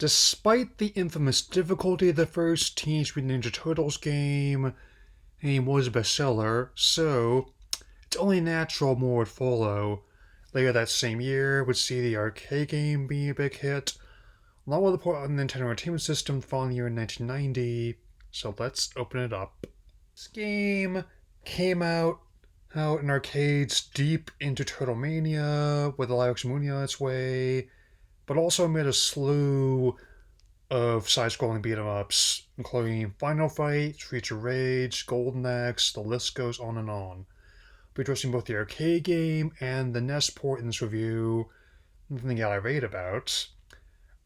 Despite the infamous difficulty of the first Teenage Mutant Ninja Turtles game, it was a bestseller, so it's only natural more would follow. Later that same year would see the arcade game be a big hit, along with the port on the Nintendo Entertainment System the following year in 1990, so let's open it up. This game came out in arcades deep into Turtle Mania with the live action movie on its way, but also made a slew of side-scrolling beat-em-ups, including Final Fight, Streets of Rage, Golden Axe, the list goes on and on. We're addressing both the arcade game and the NES port in this review, nothing to get irate about.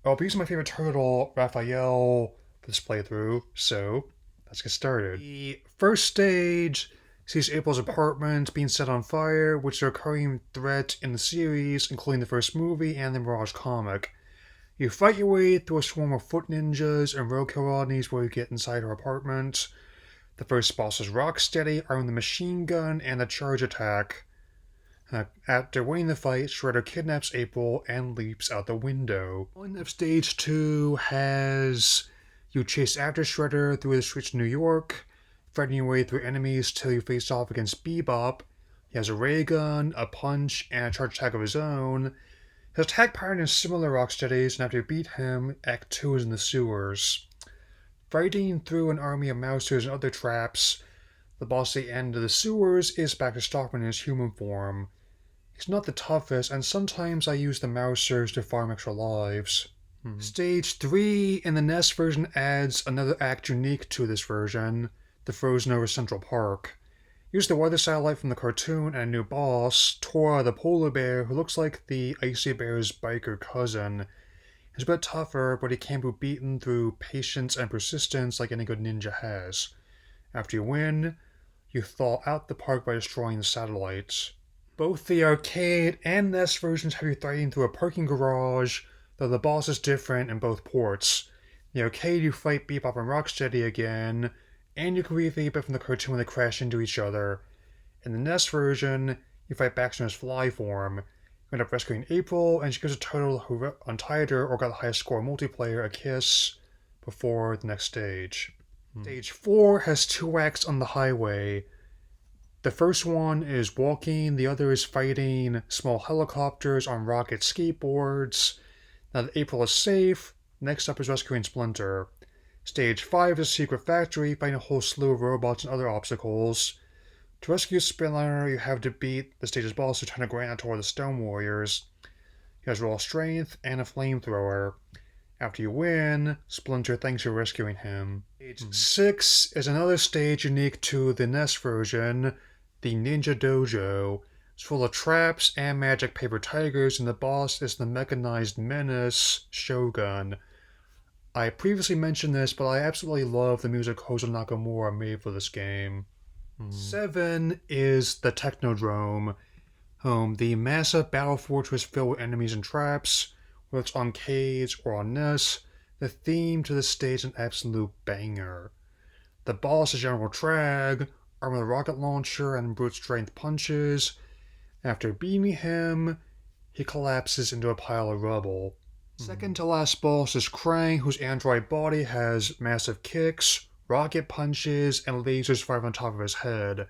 I'll be using my favorite turtle, Raphael, for this playthrough, so let's get started. The first stage sees April's apartment being set on fire, which is a recurring threat in the series, including the first movie and the Mirage comic. You fight your way through a swarm of foot ninjas and roadkill rodneys where you get inside her apartment. The first boss is Rocksteady, armed with the machine gun and the charge attack. After winning the fight, Shredder kidnaps April and leaps out the window. Stage 2 has you chase after Shredder through the streets of New York, fighting your way through enemies till you face off against Bebop. He has a ray gun, a punch, and a charge attack of his own. His attack pattern is similar to Rocksteady's, and after you beat him, Act 2 is in the sewers. Fighting through an army of mousers and other traps, the boss at the end of the sewers is back to Stockman in his human form. He's not the toughest, and sometimes I use the mousers to farm extra lives. Stage 3 in the NES version adds another act unique to this version, the Frozen over Central Park. Use the weather satellite from the cartoon and a new boss, Tora the polar bear, who looks like the Icy Bear's biker cousin. He's a bit tougher, but he can be beaten through patience and persistence like any good ninja has. After you win, you thaw out the park by destroying the satellites. Both the arcade and NES versions have you fighting through a parking garage, though the boss is different in both ports. In the arcade you fight Bebop and Rocksteady again, and you can replay a bit from the cartoon when they crash into each other. In the NES version, you fight Baxter in his fly form. You end up rescuing April, and she gives a turtle who untied her or got the highest score multiplayer a kiss before the next stage. Stage 4 has 2 acts on the highway. The first one is walking, the other is fighting small helicopters on rocket skateboards. Now that April is safe, next up is rescuing Splinter. Stage 5 is a secret factory, fighting a whole slew of robots and other obstacles. To rescue Splinter, you have to beat the stage's boss, Lieutenant Grant, or the Stone Warriors. He has raw strength and a flamethrower. After you win, Splinter thanks you for rescuing him. Stage 6 is another stage unique to the NES version, the Ninja Dojo. It's full of traps and magic paper tigers, and the boss is the mechanized menace, Shogun. I previously mentioned this, but I absolutely love the music Hozo Nakamura made for this game. 7 is the Technodrome, the massive battle fortress filled with enemies and traps. Whether it's on arcades or on NES, the theme to the stage is an absolute banger. The boss is General Trag, armed with a rocket launcher and brute strength punches. After beating him, he collapses into a pile of rubble. Second to last boss is Krang, whose android body has massive kicks, rocket punches, and lasers fired on top of his head.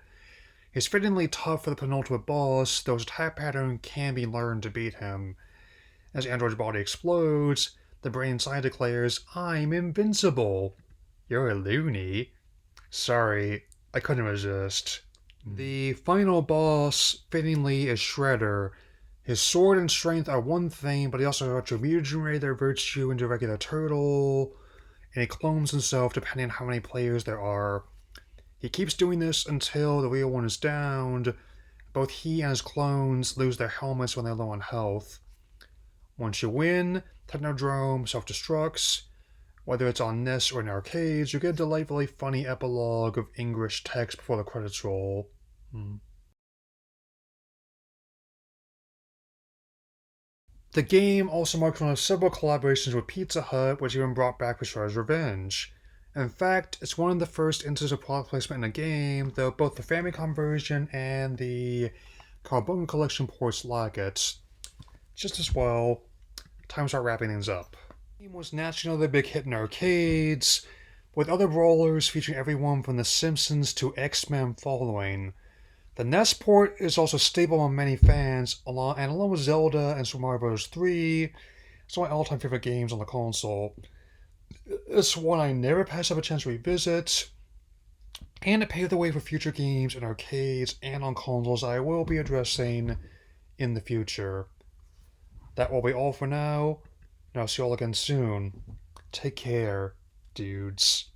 He's fittingly tough for the penultimate boss, though his attack pattern can be learned to beat him. As the android's body explodes, the brain inside declares, "I'm invincible." You're a loony. Sorry, I couldn't resist. The final boss, fittingly, is Shredder. His sword and strength are one thing, but he also has retribution ray that reverts you into a regular turtle, and he clones himself depending on how many players there are. He keeps doing this until the real one is downed. Both he and his clones lose their helmets when they're low on health. Once you win, Technodrome self-destructs. Whether it's on NES or in arcades, you get a delightfully funny epilogue of English text before the credits roll. The game also marks one of several collaborations with Pizza Hut, which even brought back for Shredder's Revenge. In fact, it's one of the first instances of product placement in a game, though both the Famicom version and the Carbone Collection ports lack it. Just as well, time to start wrapping things up. The game was naturally another big hit in arcades, with other brawlers featuring everyone from The Simpsons to X-Men following. The NES port is also stable among many fans, along with Zelda and Super Mario Bros. 3, it's one of my all-time favorite games on the console. It's one I never pass up a chance to revisit, and it paved the way for future games in arcades and on consoles I will be addressing in the future. That will be all for now, and I'll see you all again soon. Take care, dudes.